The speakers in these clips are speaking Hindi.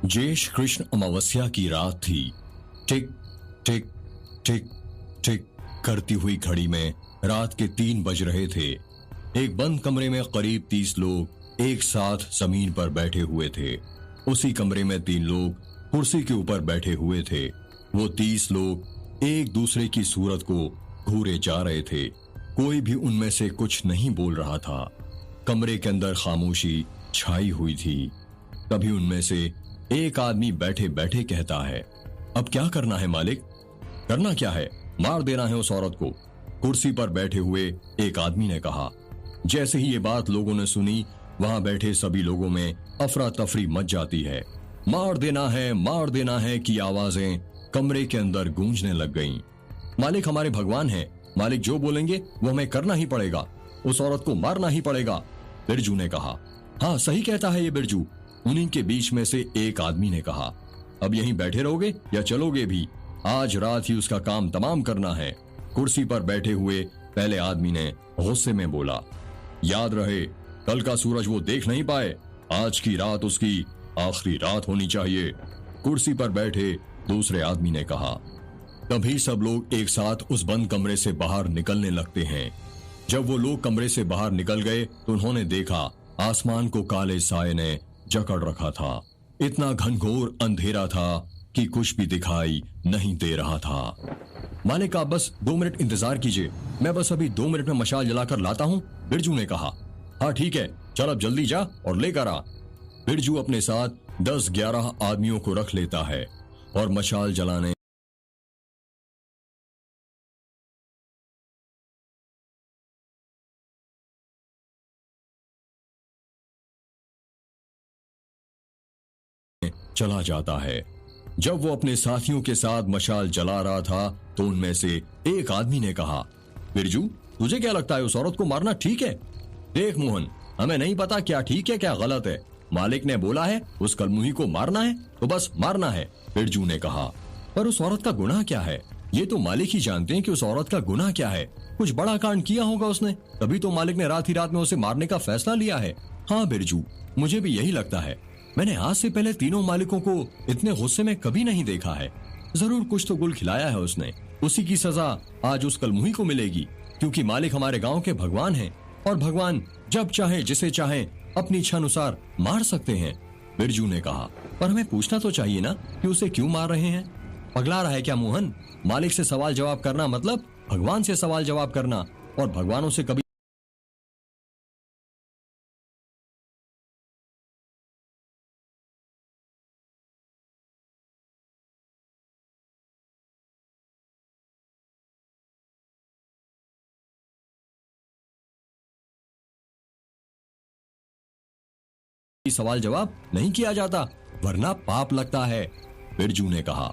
ज्येष्ठ कृष्ण अमावस्या की रात थी। टिक टिक टिक टिक करती हुई घड़ी में रात के 3 बज रहे थे। एक बंद कमरे में करीब 30 लोग एक साथ जमीन पर बैठे हुए थे। उसी कमरे में 3 लोग कुर्सी के ऊपर बैठे हुए थे। वो 30 लोग एक दूसरे की सूरत को घूरे जा रहे थे। कोई भी उनमें से कुछ नहीं बोल रहा था। कमरे के अंदर खामोशी छाई हुई थी। तभी उनमें से एक आदमी बैठे बैठे कहता है, अब क्या करना है मालिक? करना क्या है? मार देना है उस औरत को। कुर्सी पर बैठे हुए एक आदमी ने कहा। जैसे ही ये बात लोगों ने सुनी, वहां बैठे सभी लोगों में अफरा तफरी मच जाती है। मार देना है की आवाजें कमरे के अंदर गूंजने लग गईं। मालिक हमारे भगवान हैं, मालिक जो बोलेंगे वो हमें करना ही पड़ेगा, उस औरत को मारना ही पड़ेगा, बिरजू ने कहा। हाँ सही कहता है ये बिरजू, उन्हीं के बीच में से एक आदमी ने कहा। अब यहीं बैठे रहोगे या चलोगे भी? आज रात ही उसका काम तमाम करना है। कुर्सी पर बैठे हुए पहले आदमी ने गुस्से में बोला, याद रहे कल का सूरज वो देख नहीं पाए, आज की रात उसकी आखिरी रात होनी चाहिए। कुर्सी पर बैठे दूसरे आदमी ने कहा। तभी सब लोग एक साथ उस बंद कमरे से बाहर निकलने लगते हैं। जब वो लोग कमरे से बाहर निकल गए तो उन्होंने देखा आसमान को काले साए ने जकड़ रखा था। इतना घनघोर अंधेरा था कि कुछ भी दिखाई नहीं दे रहा था। मालिक आप बस 2 मिनट इंतजार कीजिए, मैं बस अभी 2 मिनट में मशाल जलाकर लाता हूँ, बिरजू ने कहा। हाँ ठीक है, चल अब जल्दी जा और लेकर आ। बिरजू अपने साथ 10-11 आदमियों को रख लेता है और मशाल जलाने चला जाता है। जब वो अपने साथियों के साथ मशाल जला रहा था तो उनमें से एक आदमी ने कहा, बिरजू तुझे क्या लगता है उस औरत को मारना ठीक है? देख मोहन, हमें नहीं पता क्या ठीक है क्या गलत है, मालिक ने बोला है उस कलमुही को मारना है तो बस मारना है, बिरजू ने कहा। पर उस औरत का गुनाह क्या है? ये तो मालिक ही जानते हैं कि उस औरत का गुनाह क्या है। कुछ बड़ा कांड किया होगा उसने, तभी तो मालिक ने रात ही रात में उसे मारने का फैसला लिया है। हाँ बिरजू, मुझे भी यही लगता है। मैंने आज से पहले तीनों मालिकों को इतने गुस्से में कभी नहीं देखा है। जरूर कुछ तो गुल खिलाया है उसने। उसी की सजा आज उस कलमुही को मिलेगी, क्योंकि मालिक हमारे गांव के भगवान हैं और भगवान जब चाहे जिसे चाहे अपनी इच्छा अनुसार मार सकते हैं, बिरजू ने कहा। पर हमें पूछना तो चाहिए ना कि उसे क्यों मार रहे हैं? पगला रहा है क्या मोहन? मालिक से सवाल जवाब करना मतलब भगवान से सवाल जवाब करना, और भगवानों से कभी सवाल जवाब नहीं किया जाता, वरना पाप लगता है, बिरजू ने कहा।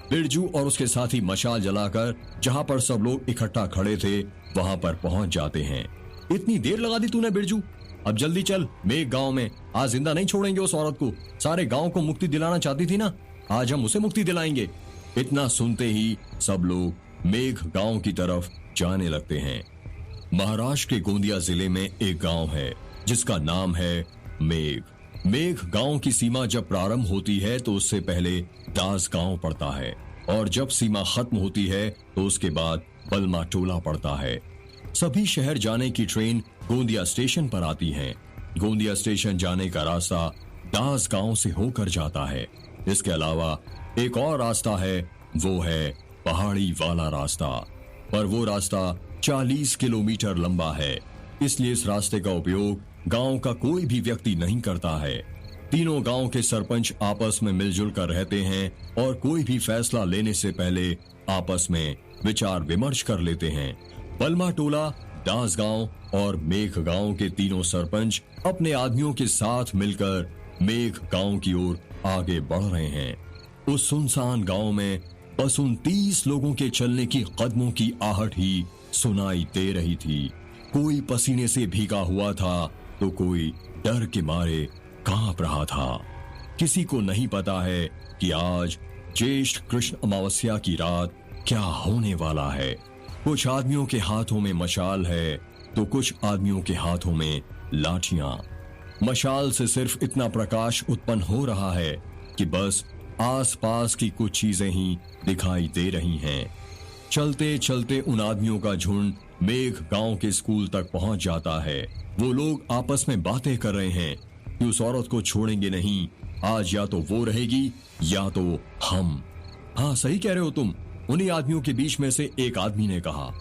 बिरजू और उसके साथी मशाल जलाकर जहां पर सब लोग इकट्ठा खड़े थे वहां पर पहुंच जाते हैं। इतनी देर लगा दी तूने बिरजू, अब जल्दी चल, मेघ गांव में आज जिंदा नहीं छोड़ेंगे उस औरत को। सारे गांव को मुक्ति दिलाना चाहती थी ना, आज हम उसे मुक्ति दिलाएंगे। इतना सुनते ही सब लोग मेघ गांव की तरफ जाने लगते हैं। महाराष्ट्र के गोंदिया जिले में एक गांव है जिसका नाम है मेघ। मेघ गांव की सीमा जब प्रारंभ होती है तो उससे पहले दास गांव पड़ता है, और जब सीमा खत्म होती है तो उसके बाद बलमा टोला पड़ता है। सभी शहर जाने की ट्रेन गोंदिया स्टेशन पर आती है। गोंदिया स्टेशन जाने का रास्ता दास गांव से होकर जाता है। इसके अलावा एक और रास्ता है, वो है पहाड़ी वाला रास्ता, पर वो रास्ता 40 किलोमीटर लंबा है, इसलिए इस रास्ते का उपयोग गांव का कोई भी व्यक्ति नहीं करता है। तीनों गांव के सरपंच आपस में मिलजुल कर रहते हैं और कोई भी फैसला लेने से पहले आपस में विचार विमर्श कर लेते हैं। बलमा टोला, दास गांव और मेघ गांव के तीनों सरपंच अपने आदमियों के साथ मिलकर मेघ गांव की ओर आगे बढ़ रहे हैं। उस सुनसान गांव में बस उन 30 लोगों के चलने की कदमों की आहट ही सुनाई दे रही थी। कोई पसीने से भीगा हुआ था तो कोई डर के मारे कांप रहा था। किसी को नहीं पता है कि आज ज्येष्ठ कृष्ण अमावस्या की रात क्या होने वाला है। कुछ आदमियों के हाथों में मशाल है तो कुछ आदमियों के हाथों में लाठियां। मशाल से सिर्फ इतना प्रकाश उत्पन्न हो रहा है कि बस आसपास की कुछ चीजें ही दिखाई दे रही हैं। चलते चलते उन आदमियों का झुंड मेघ गांव के स्कूल तक पहुंच जाता है। वो लोग आपस में बातें कर रहे हैं कि उस औरत को छोड़ेंगे नहीं, आज या तो वो रहेगी या तो हम। हाँ, सही कह रहे हो तुम, उन्हीं आदमियों के बीच में से एक आदमी ने कहा।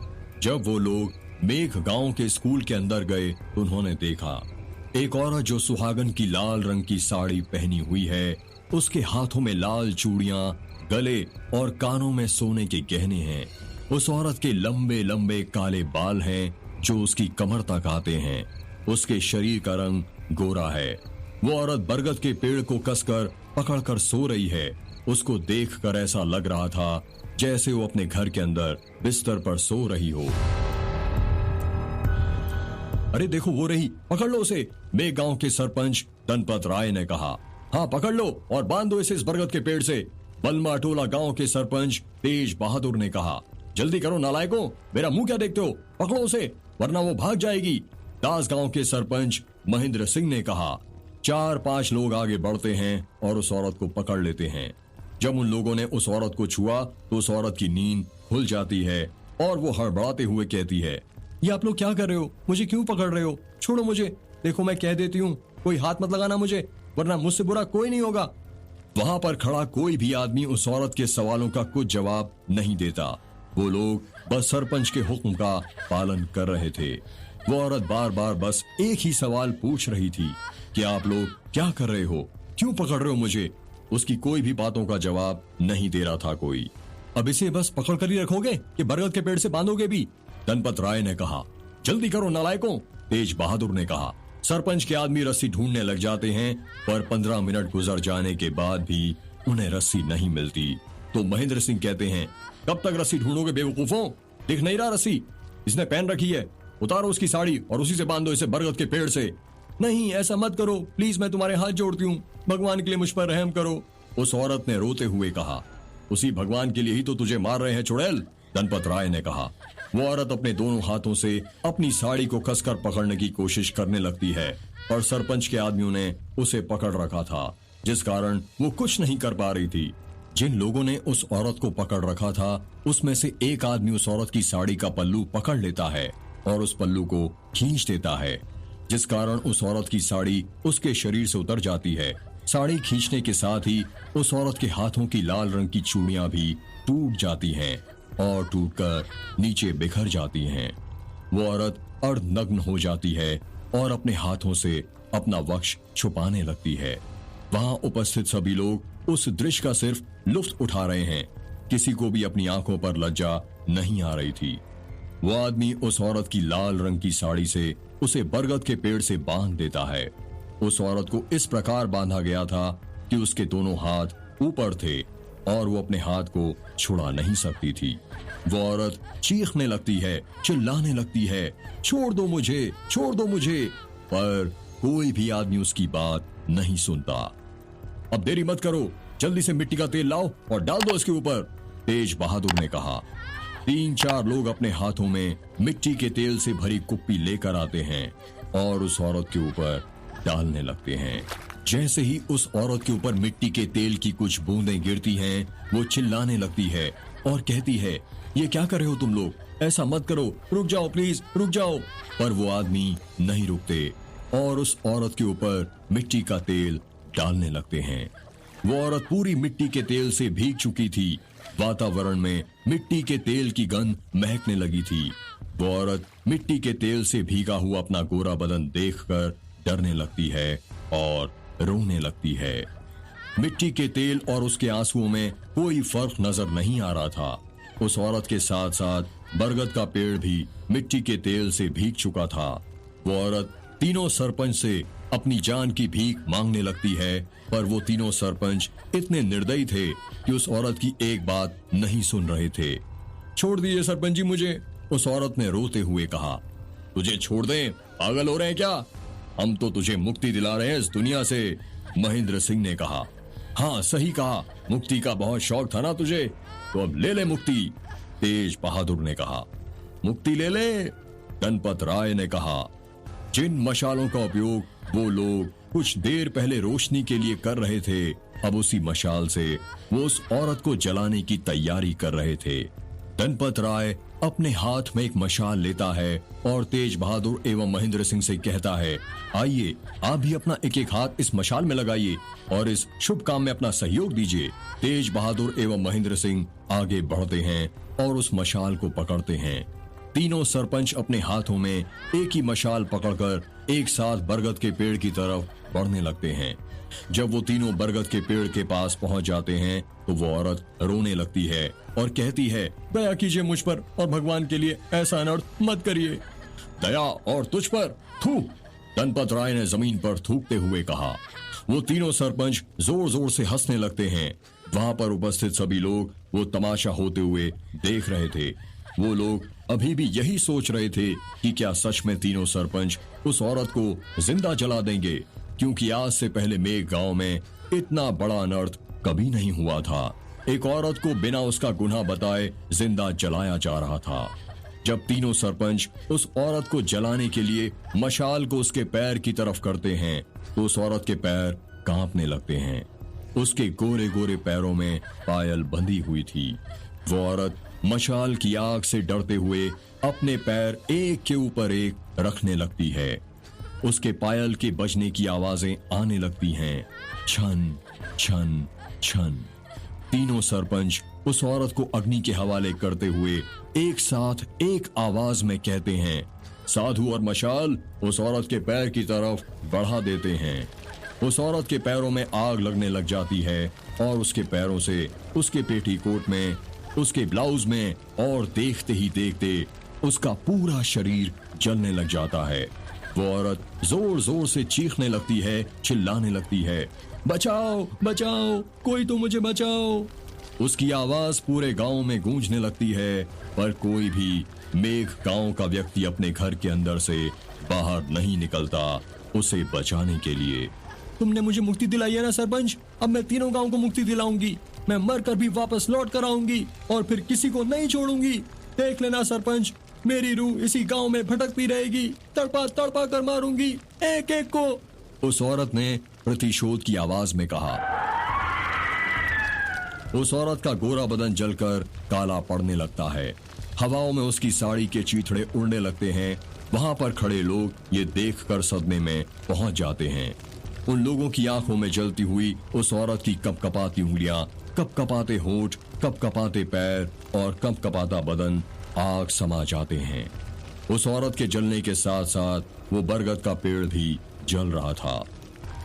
जब वो लोग मेघ गांव के स्कूल के अंदर गए तो उन्होंने देखा एक औरत जो सुहागन की लाल रंग की साड़ी पहनी हुई है, उसके हाथों में लाल चूड़ियां, गले और कानों में सोने के गहने हैं। उस औरत के लंबे लंबे काले बाल हैं जो उसकी कमर तक आते हैं। उसके शरीर का रंग गोरा है। वो औरत बरगद के पेड़ को कसकर पकड़कर सो रही है। उसको देखकर ऐसा लग रहा था जैसे वो अपने घर के अंदर बिस्तर पर सो रही हो। अरे देखो, वो रही, पकड़ लो उसे, मेघ गांव के सरपंच धनपत राय ने कहा। हाँ, पकड़ लो और बांध दो इसे इस बरगद के पेड़ से, बलमा टोला गांव के सरपंच तेज बहादुर ने कहा। जल्दी करो नालायकों, मेरा मुंह क्या देखते हो, पकड़ो उसे वरना वो भाग जाएगी, दास गांव के सरपंच महेंद्र सिंह ने कहा। 4-5 लोग आगे बढ़ते हैं और उस औरत को पकड़ लेते हैं। जब उन लोगों ने उस औरत को छुआ तो उस औरत की नींद खुल जाती है और वो हड़बड़ाते हुए कहती है, ये आप लोग क्या कर रहे हो, मुझे क्यों पकड़ रहे हो, छोड़ो मुझे, देखो मैं कह देती हूँ, कोई हाथ मत लगाना मुझे, वरना मुझसे बुरा कोई नहीं होगा। वहां पर खड़ा कोई भी आदमी उस औरत के सवालों का कुछ जवाब नहीं देता। वो लोग बस सरपंच के हुक्म का पालन कर रहे थे। वो औरत बार बार बस एक ही सवाल पूछ रही थी कि आप लोग क्या कर रहे हो, क्यों पकड़ रहे हो मुझे। उसकी कोई भी बातों का जवाब नहीं दे रहा था कोई। अब इसे बस पकड़ कर ही रखोगे कि बरगद के पेड़ से बांधोगे भी, धनपत राय ने कहा। जल्दी करो नालायकों, तेज बहादुर ने कहा। सरपंच के आदमी रस्सी ढूंढने लग जाते हैं, पर 15 मिनट गुजर जाने के बाद भी उन्हें रस्सी नहीं मिलती। तो महेंद्र सिंह कहते हैं, कब तक रस्सी ढूंढोगे बेवकूफों, दिख नहीं रहा रस्सी, इसने पहन रखी है, उतारो उसकी साड़ी और उसी से बांधो इसे बरगद के पेड़ से। नहीं, ऐसा मत करो प्लीज, मैं तुम्हारे हाथ जोड़ती हूँ, भगवान के लिए मुझ पर रहम करो, उस औरत ने रोते हुए कहा। उसी भगवान के लिए ही तो तुझे मार रहे हैं चुड़ैल, धनपत राय ने कहा। वो औरत अपने दोनों हाथों से अपनी साड़ी को कसकर पकड़ने की कोशिश करने लगती है, पर सरपंच के आदमियों ने उसे पकड़ रखा था, जिस कारण वो कुछ नहीं कर पा रही थी। जिन लोगों ने उस औरत को पकड़ रखा था उसमें से एक आदमी उस औरत की साड़ी का पल्लू पकड़ लेता है और उस पल्लू को खींच देता है, जिस कारण उस औरत की साड़ी उसके शरीर से उतर जाती है। साड़ी खींचने के साथ ही उस औरत के हाथों की लाल रंग की चूड़ियां भी टूट जाती हैं और टूटकर नीचे बिखर जाती हैं। वो औरत अर्धनग्न हो जाती है और अपने हाथों से अपना वक्ष छुपाने लगती है। वहां उपस्थित सभी लोग उस दृश्य का सिर्फ लुत्फ उठा रहे हैं। किसी को भी अपनी आंखों पर लज्जा नहीं आ रही थी। वो आदमी उस औरत की लाल रंग की साड़ी से उसे बरगद के पेड़ से बांध देता है। उस औरत को इस प्रकार बांधा गया था कि उसके दोनों हाथ ऊपर थे और वो अपने हाथ को छुड़ा नहीं सकती थी। वो औरत चीखने लगती है, चिल्लाने लगती है, छोड़ दो मुझे, छोड़ दो मुझे, पर कोई भी आदमी उसकी बात नहीं सुनता। अब देरी मत करो, जल्दी से मिट्टी का तेल लाओ और डाल दो इसके ऊपर, तेज बहादुर ने कहा। 3-4 लोग अपने हाथों में मिट्टी के तेल से भरी कुप्पी लेकर आते हैं और उस औरत के ऊपर डालने लगते हैं। जैसे ही उस औरत के ऊपर मिट्टी के तेल की कुछ बूंदें गिरती हैं, वो चिल्लाने लगती है और कहती है, ये क्या कर रहे हो तुम लोग, ऐसा मत करो, रुक जाओ प्लीज, रुक जाओ। पर वो आदमी नहीं रुकते और उस औरत के ऊपर मिट्टी का तेल डालने लगते हैं। वो औरत पूरी मिट्टी के तेल से भीग चुकी थी। वातावरण में मिट्टी के तेल की गंध महकने लगी थी। वो औरत मिट्टी के तेल से भीगा हुआ अपना गोरा बदन देखकर डरने लगती है और रोने लगती है। मिट्टी के तेल और उसके आंसुओं में कोई फर्क नजर नहीं आ रहा था। उस औरत के साथ साथ बरगद का पेड़ भी मिट्टी के तेल से भीग चुका था। वो औरत तीनों सरपंच से अपनी जान की भीख मांगने लगती है, पर वो तीनों सरपंच इतने निर्दयी थे कि उस औरत की एक बात नहीं सुन रहे थे। छोड़ दीजिए सरपंच जी मुझे, उस औरत ने रोते हुए कहा। तुझे छोड़ दें, पागल हो रहे हैं क्या, हम तो तुझे मुक्ति दिला रहे हैं इस दुनिया से, महेंद्र सिंह ने कहा। हाँ सही कहा, मुक्ति का बहुत शौक था ना तुझे, तो अब ले ले मुक्ति, तेज बहादुर ने कहा। मुक्ति ले ले, धनपत राय ने कहा। जिन मशालों का उपयोग वो लोग कुछ देर पहले रोशनी के लिए कर रहे थे, अब उसी मशाल से वो उस औरत को जलाने की तैयारी कर रहे थे। धनपत राय अपने हाथ में एक मशाल लेता है और तेज बहादुर एवं महेंद्र सिंह से कहता है, आइए आप भी अपना एक एक हाथ इस मशाल में लगाइए और इस शुभ काम में अपना सहयोग दीजिए। तेज बहादुर एवं महेंद्र सिंह आगे बढ़ते हैं और उस मशाल को पकड़ते हैं। तीनों सरपंच अपने हाथों में एक ही मशाल पकड़कर एक साथ बरगद के पेड़ की तरफ बढ़ने लगते हैं। जब वो तीनों बरगद के पेड़ के पास पहुंच जाते हैं तो वो औरत रोने लगती है और कहती है, दया कीजिए मुझ पर और भगवान के लिए ऐसा अनर्थ मत करिए। दया और तुझ पर? थू! धनपत राय ने जमीन पर थूकते हुए कहा। वो तीनों सरपंच जोर जोर से हंसने लगते हैं। वहां पर उपस्थित सभी लोग वो तमाशा होते हुए देख रहे थे। वो लोग अभी भी यही सोच रहे थे कि क्या सच में तीनों सरपंच उस औरत को जिंदा जला देंगे, क्योंकि आज से पहले मेघ गांव में इतना बड़ा अनर्थ कभी नहीं हुआ था। एक औरत को बिना उसका गुनाह बताए जिंदा जलाया जा रहा था। जब तीनों सरपंच उस औरत को जलाने के लिए मशाल को उसके पैर की तरफ करते हैं तो उस औरत के पैर कांपने लगते हैं। उसके गोरे गोरे पैरों में पायल बंधी हुई थी। वो औरत मशाल की आग से डरते हुए अपने पैर एक के ऊपर एक रखने लगती है। उसके पायल के बजने की आवाजें आने लगती हैं, छन छन छन। तीनों सरपंच उस औरत को अग्नि के हवाले करते हुए एक साथ एक आवाज में कहते हैं, साधु और मशाल उस औरत के पैर की तरफ बढ़ा देते हैं। उस औरत के पैरों में आग लगने लग जाती है और उसके पैरों से उसके पेटीकोट में, उसके ब्लाउज में और देखते ही देखते उसका पूरा शरीर जलने लग जाता है। वो औरत जोर जोर से चीखने लगती है, चिल्लाने लगती है, बचाओ बचाओ, कोई तो मुझे बचाओ। उसकी आवाज पूरे गांव में गूंजने लगती है, पर कोई भी मेघ गांव का व्यक्ति अपने घर के अंदर से बाहर नहीं निकलता उसे बचाने के लिए। तुमने मुझे मुक्ति दिलाई है ना सरपंच, अब मैं तीनों गांव को मुक्ति दिलाऊंगी। मैं मर कर भी वापस लौट कर आऊंगी और फिर किसी को नहीं छोड़ूंगी। देख लेना सरपंच, मेरी रूह इसी गांव में भटकती रहेगी, तड़पा तड़पा कर मारूंगी एक एक को। उस औरत ने प्रतिशोध की आवाज में कहा। उस औरत का गोरा बदन जलकर काला पड़ने लगता है। हवाओं में उसकी साड़ी के चीथड़े उड़ने लगते हैं। वहां पर खड़े लोग ये देखकर सदमे में पहुंच जाते हैं। उन लोगों की आंखों में जलती हुई उस औरत की कपकपाती उंगलियां, कपकपाते होंठ, कपकपाते पैर और कपकपाता बदन आग समा जाते हैं। उस औरत के जलने के साथ साथ वो बरगद का पेड़ भी जल रहा था।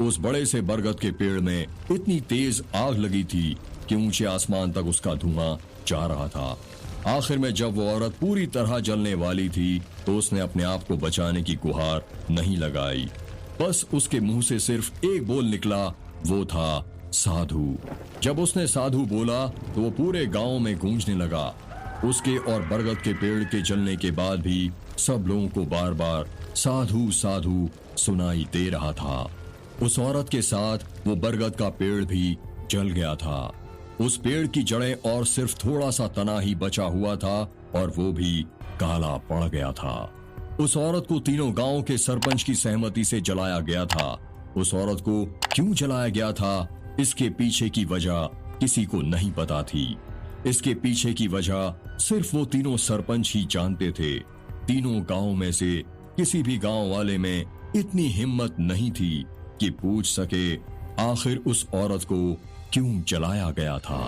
उस बड़े से बरगद के पेड़ में इतनी तेज आग लगी थी कि ऊंचे आसमान तक उसका धुआं जा रहा था। आखिर में जब वो औरत पूरी तरह जलने वाली थी तो उसने अपने आप को बचाने की गुहार नहीं लगाई। बस उसके मुंह से सिर्फ एक बोल निकला, वो था साधु। जब उसने साधु बोला तो वो पूरे गांव में गूंजने लगा। उसके और बरगद के पेड़ के जलने के बाद भी सब लोगों को बार बार साधु साधु सुनाई दे रहा था। उस औरत के साथ वो बरगद का पेड़ भी जल गया था। उस पेड़ की जड़ें और सिर्फ थोड़ा सा तना ही बचा हुआ था और वो भी काला पड़ गया था। उस औरत को तीनों गांव के सरपंच की सहमति से जलाया गया था। उस औरत को क्यों जलाया गया था, इसके पीछे की वजह किसी को नहीं पता थी। इसके पीछे की वजह सिर्फ वो तीनों सरपंच ही जानते थे। तीनों गांव में से किसी भी गांव वाले में इतनी हिम्मत नहीं थी कि पूछ सके आखिर उस औरत को क्यों जलाया गया था।